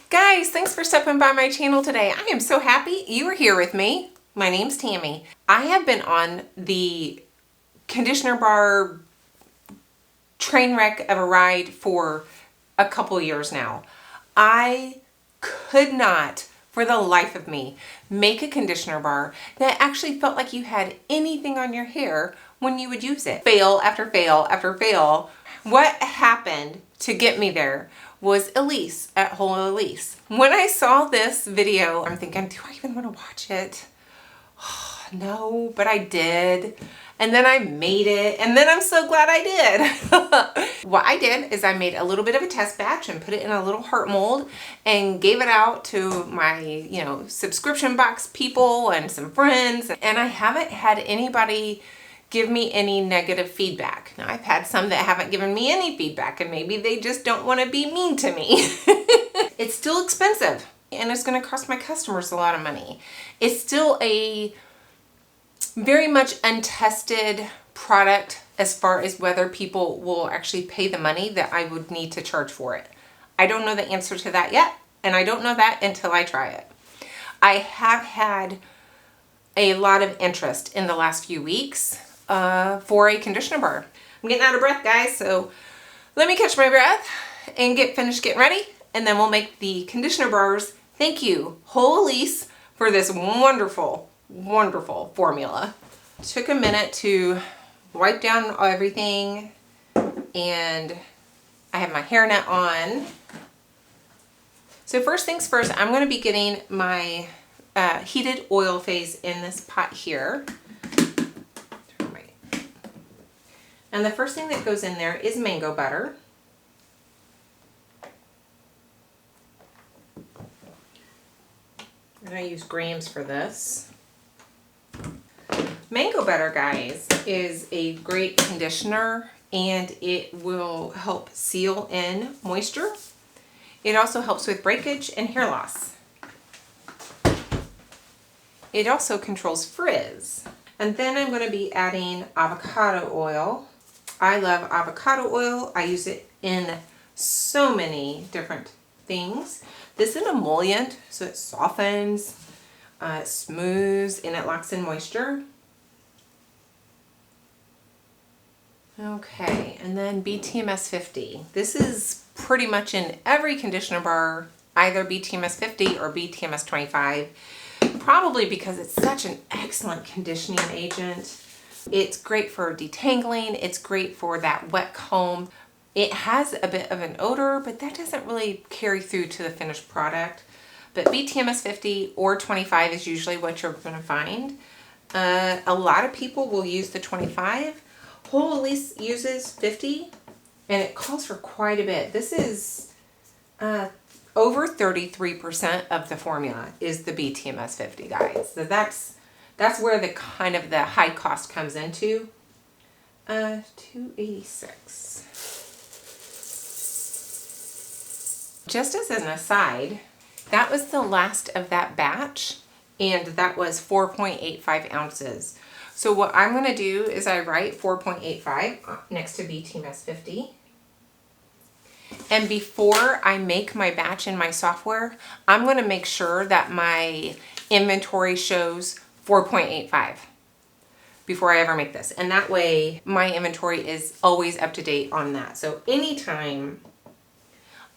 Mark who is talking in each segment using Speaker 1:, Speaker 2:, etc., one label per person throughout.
Speaker 1: Guys, thanks for stopping by my channel today. I am so happy you are here with me. My name's Tammy. I have been on the conditioner bar train wreck of a ride for a couple years now. I could not, for the life of me, make a conditioner bar that actually felt like you had anything on your hair when you would use it. Fail after fail after fail. What happened to get me there was Elise at Whole Elise. When I saw this video, I'm thinking, do I even want to watch it? Oh, no, but I did. And then I made it, and then I'm so glad I did. What I did is I made a little bit of a test batch and put it in a little heart mold and gave it out to my, subscription box people and some friends. And I haven't had anybody give me any negative feedback. Now, I've had some that haven't given me any feedback, and maybe they just don't want to be mean to me. It's still expensive, and it's going to cost my customers a lot of money. It's still a very much untested product as far as whether people will actually pay the money that I would need to charge for it. I don't know the answer to that yet, and I don't know that until I try it. I have had a lot of interest in the last few weeks for a conditioner bar. I'm getting out of breath, guys, so let me catch my breath and get finished getting ready, and then we'll make the conditioner bars. Thank you, Whole Elise, for this wonderful, wonderful formula. Took a minute to wipe down everything, and I have my hairnet on. So first things first, I'm going to be getting my heated oil phase in this pot here. And the first thing that goes in there is mango butter. I'm going to use grams for this. Mango butter, guys, is a great conditioner, and it will help seal in moisture. It also helps with breakage and hair loss. It also controls frizz. And then I'm going to be adding avocado oil. I love avocado oil. I use it in so many different things. This is an emollient, so it softens, it smooths, and it locks in moisture. Okay, and then BTMS 50. This is pretty much in every conditioner bar, either BTMS 50 or BTMS 25, probably because it's such an excellent conditioning agent. It's great for detangling. It's great for that wet comb. It has a bit of an odor, but that doesn't really carry through to the finished product. But BTMS 50 or 25 is usually what you're going to find. A lot of people will use the 25. Whole Elise uses 50, and it calls for quite a bit. This is over 33% of the formula is the BTMS 50, guys. So that's where the kind of the high cost comes into. $2.86. Just as an aside, that was the last of that batch, and that was 4.85 ounces. So what I'm going to do is I write 4.85 next to BTMS 50. And before I make my batch in my software, I'm going to make sure that my inventory shows 4.85 before I ever make this. And that way my inventory is always up to date on that. So anytime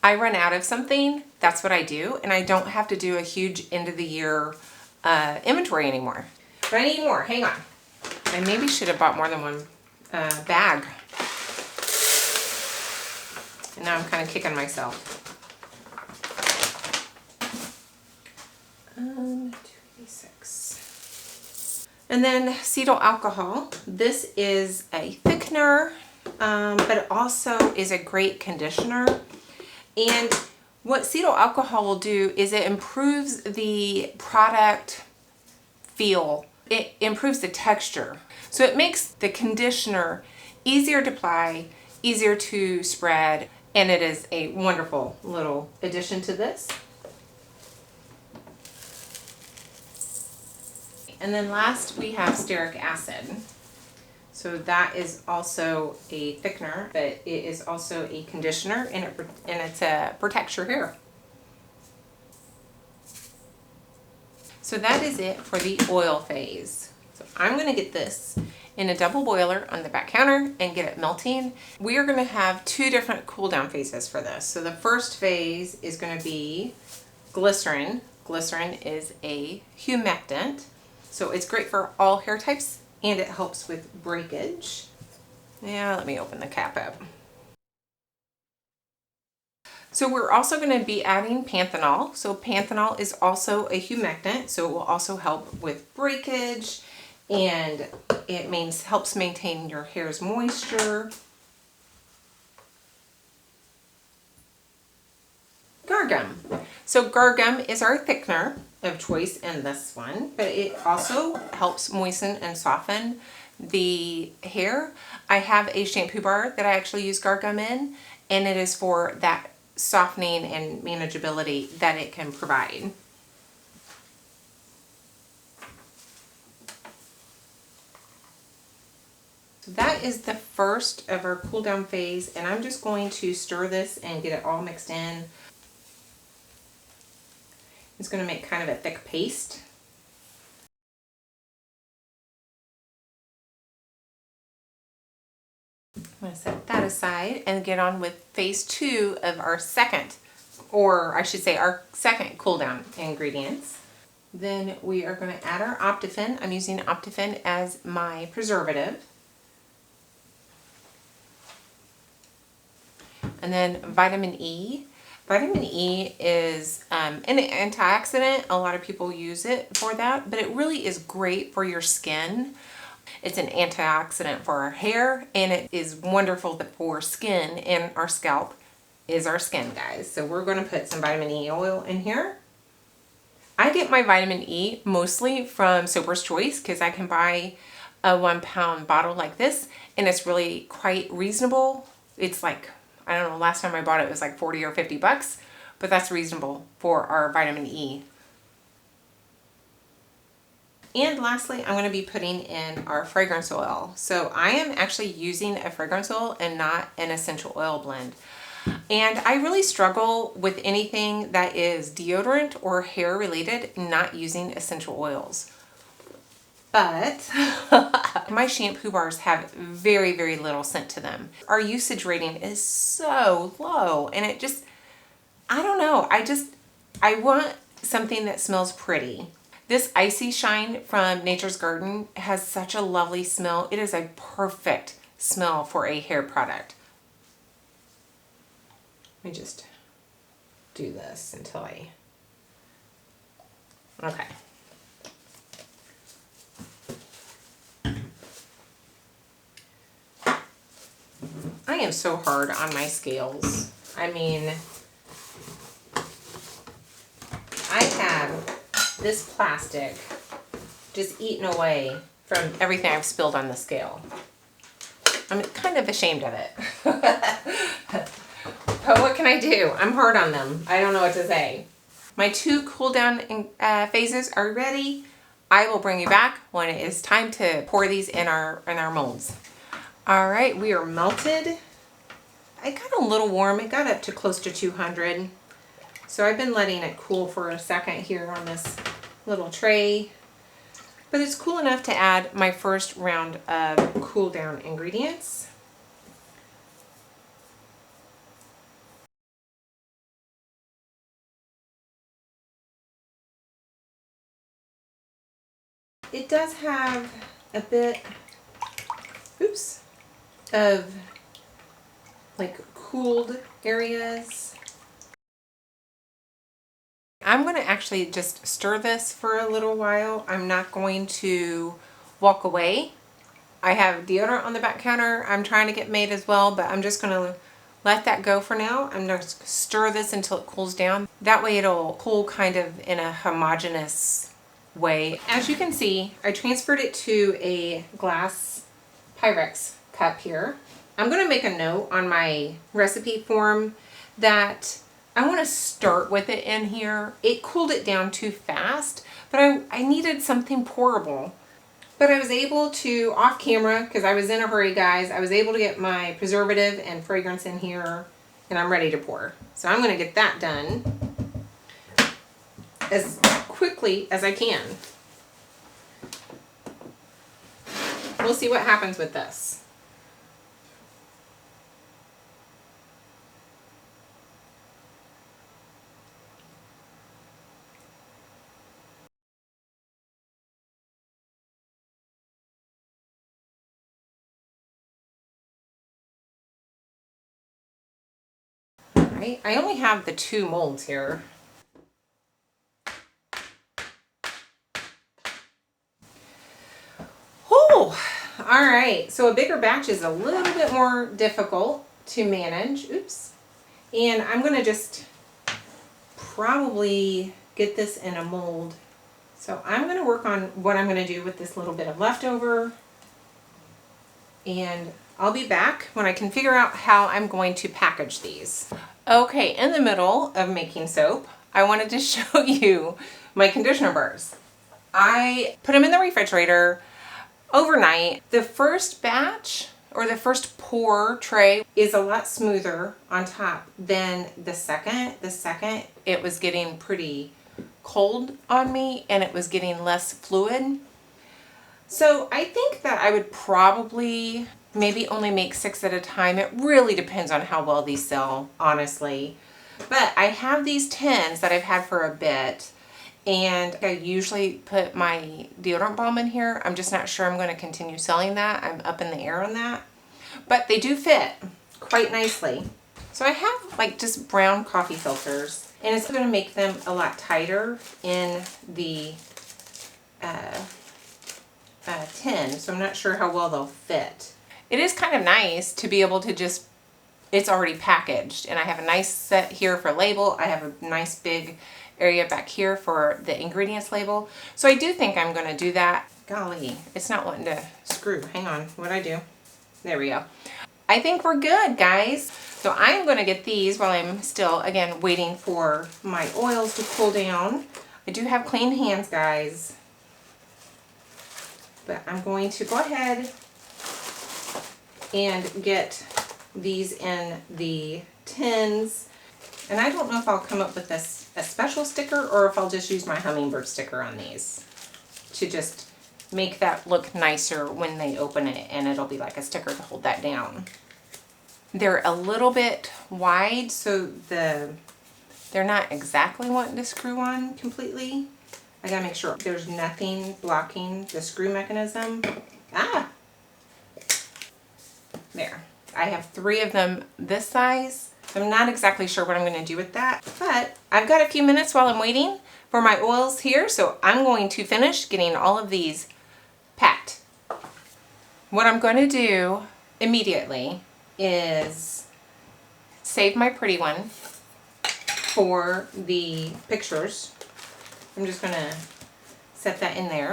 Speaker 1: I run out of something, that's what I do. And I don't have to do a huge end of the year inventory anymore. But I need more. Hang on. I maybe should have bought more than one bag. And now I'm kind of kicking myself. 286. And then cetyl alcohol. This is a thickener, but it also is a great conditioner. And what cetyl alcohol will do is it improves the product feel. It improves the texture. So it makes the conditioner easier to apply, easier to spread, and it is a wonderful little addition to this. And then last we have stearic acid. So that is also a thickener, but it is also a conditioner, and it protects your hair. So that is it for the oil phase. So I'm going to get this in a double boiler on the back counter and get it melting. We are going to have two different cool down phases for this. So the first phase is going to be glycerin. Glycerin is a humectant, so it's great for all hair types and it helps with breakage. Yeah, let me open the cap up. So we're also going to be adding panthenol. So panthenol is also a humectant, so it will also help with breakage, and it helps maintain your hair's moisture. Guar gum. So guar gum is our thickener of choice in this one, but it also helps moisten and soften the hair. I have a shampoo bar that I actually use guar gum in, and it is for that softening and manageability that it can provide. So that is the first of our cool down phase, and I'm just going to stir this and get it all mixed in. It's going to make kind of a thick paste. I'm going to set that aside and get on with phase 2 of our second, or I should say our second cool down ingredients. Then we are going to add our Optifin. I'm using Optifin as my preservative. And then vitamin E. Vitamin E is an antioxidant. A lot of people use it for that, but it really is great for your skin. It's an antioxidant for our hair, and it is wonderful for skin, and our scalp is our skin, guys. So we're going to put some vitamin E oil in here. I get my vitamin E mostly from Sober's Choice because I can buy a 1 pound bottle like this, and it's really quite reasonable. It's like, I don't know, last time I bought it was like 40 or 50 bucks, but that's reasonable for our vitamin E. And lastly, I'm going to be putting in our fragrance oil. So I am actually using a fragrance oil and not an essential oil blend. And I really struggle with anything that is deodorant or hair related, not using essential oils. But my shampoo bars have very, very little scent to them. Our usage rating is so low, and it just, I don't know. I want something that smells pretty. This Icy Shine from Nature's Garden has such a lovely smell. It is a perfect smell for a hair product. Let me just do this until okay. I am so hard on my scales. I mean, I have this plastic just eaten away from everything I've spilled on the scale. I'm kind of ashamed of it. But what can I do? I'm hard on them. I don't know what to say. My 2 cool down phases are ready. I will bring you back when it is time to pour these in our molds. All right, we are melted. It got a little warm. It got up to close to 200. So I've been letting it cool for a second here on this little tray. But it's cool enough to add my first round of cool down ingredients. It does have a bit, oops, of like cooled areas. I'm going to actually just stir this for a little while. I'm not going to walk away. I have deodorant on the back counter I'm trying to get made as well, but I'm just going to let that go for now. I'm going to stir this until it cools down. That way it'll cool kind of in a homogeneous way. As you can see, I transferred it to a glass Pyrex cup here. I'm going to make a note on my recipe form that I want to start with it in here. It cooled it down too fast, but I needed something pourable. But I was able to, off camera, because I was in a hurry, guys, I was able to get my preservative and fragrance in here, and I'm ready to pour. So I'm going to get that done as quickly as I can. We'll see what happens with this. All right, I only have the 2 molds here. Oh, all right. So a bigger batch is a little bit more difficult to manage. Oops. And I'm going to just probably get this in a mold. So I'm going to work on what I'm going to do with this little bit of leftover. And I'll be back when I can figure out how I'm going to package these. Okay, in the middle of making soap, I wanted to show you my conditioner bars. I put them in the refrigerator overnight. The first batch or the first pour tray is a lot smoother on top than the second. The second, it was getting pretty cold on me and it was getting less fluid. So I think that I would probably maybe only make 6 at a time. It really depends on how well these sell, honestly. But I have these tins that I've had for a bit, and I usually put my deodorant balm in here. I'm just not sure I'm going to continue selling that. I'm up in the air on that. But they do fit quite nicely. So I have like just brown coffee filters, and it's going to make them a lot tighter in the tin, so I'm not sure how well they'll fit. It is kind of nice to be able to just, it's already packaged, and I have a nice set here for label. I have a nice big area back here for the ingredients label. So I do think I'm going to do that. Golly, it's not wanting to screw. Hang on, what'd I do? There we go. I think we're good, guys. So I'm going to get these while I'm still, again, waiting for my oils to cool down. I do have clean hands, guys. But I'm going to go ahead and get these in the tins. And I don't know if I'll come up with a special sticker or if I'll just use my hummingbird sticker on these to just make that look nicer when they open it, and it'll be like a sticker to hold that down. They're a little bit wide, so they're not exactly wanting to screw on completely. I gotta make sure there's nothing blocking the screw mechanism. Ah! There. I have 3 of them this size. I'm not exactly sure what I'm gonna do with that, but I've got a few minutes while I'm waiting for my oils here, so I'm going to finish getting all of these packed. What I'm gonna do immediately is save my pretty one for the pictures. I'm just going to set that in there.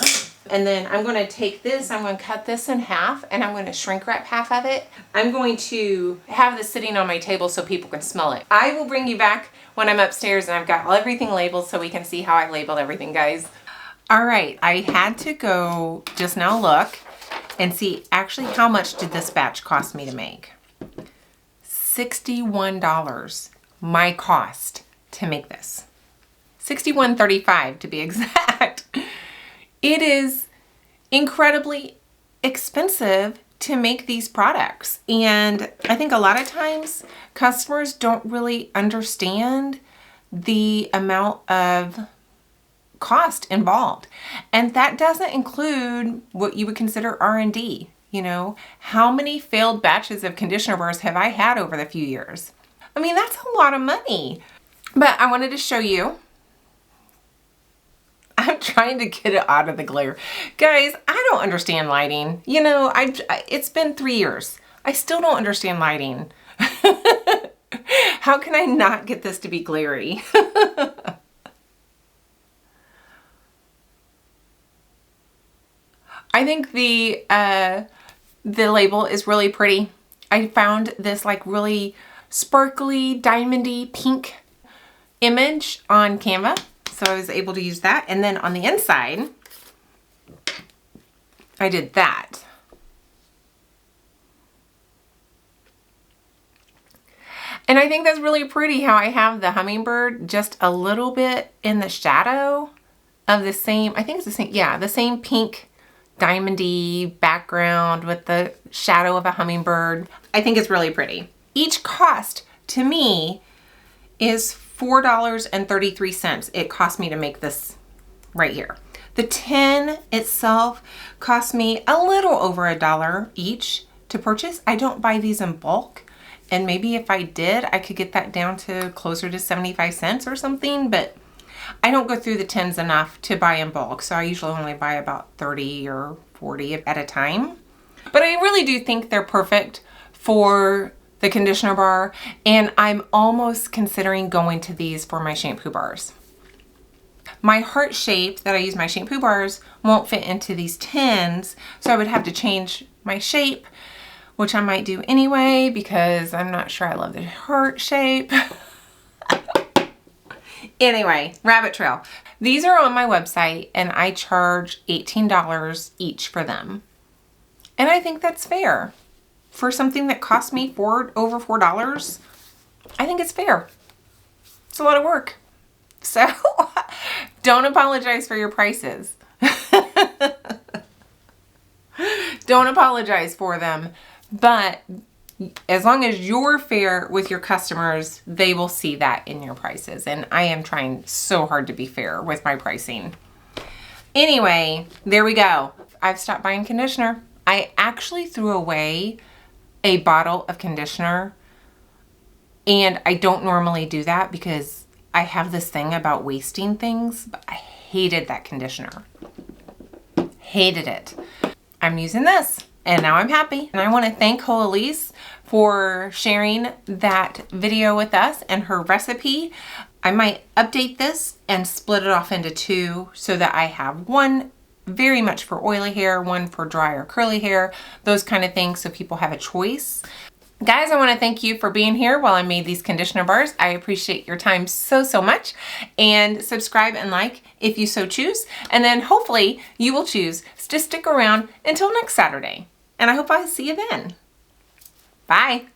Speaker 1: And then I'm going to take this, I'm going to cut this in half, and I'm going to shrink wrap half of it. I'm going to have this sitting on my table so people can smell it. I will bring you back when I'm upstairs and I've got everything labeled so we can see how I labeled everything, guys. All right, I had to go just now look and see actually how much did this batch cost me to make. $61, my cost to make this. $61.35 to be exact. It is incredibly expensive to make these products. And I think a lot of times customers don't really understand the amount of cost involved. And that doesn't include what you would consider R&D. You know, how many failed batches of conditioner bars have I had over the few years? I mean, that's a lot of money. But I wanted to show you. I'm trying to get it out of the glare. Guys, I don't understand lighting. You know, it's been 3 years. I still don't understand lighting. How can I not get this to be glary? I think the label is really pretty. I found this like really sparkly, diamondy pink image on Canva. So I was able to use that. And then on the inside, I did that. And I think that's really pretty how I have the hummingbird just a little bit in the shadow of the same, I think it's the same, yeah, the same pink diamondy background with the shadow of a hummingbird. I think it's really pretty. Each cost to me is $4.33. It cost me to make this right here. The tin itself cost me a little over $1 each to purchase. I don't buy these in bulk, and maybe if I did, I could get that down to closer to 75 cents or something, but I don't go through the tins enough to buy in bulk, so I usually only buy about 30 or 40 at a time. But I really do think they're perfect for the conditioner bar, and I'm almost considering going to these for my shampoo bars. My heart shape that I use my shampoo bars won't fit into these tins, so I would have to change my shape, which I might do anyway because I'm not sure I love the heart shape. Anyway, rabbit trail. These are on my website and I charge $18 each for them. And I think that's fair. For something that cost me over $4, I think it's fair. It's a lot of work. So don't apologize for your prices. Don't apologize for them. But as long as you're fair with your customers, they will see that in your prices. And I am trying so hard to be fair with my pricing. Anyway, there we go. I've stopped buying conditioner. I actually threw away a bottle of conditioner, and I don't normally do that because I have this thing about wasting things, but I hated that conditioner. Hated it. I'm using this. And now I'm happy. And I want to thank Hoelise for sharing that video with us and her recipe. I might update this and split it off into two so that I have one very much for oily hair, one for dry or curly hair, those kind of things, so people have a choice. Guys, I want to thank you for being here while I made these conditioner bars. I appreciate your time so, so much. And subscribe and like if you so choose. And then hopefully you will choose to stick around until next Saturday. And I hope I see you then. Bye.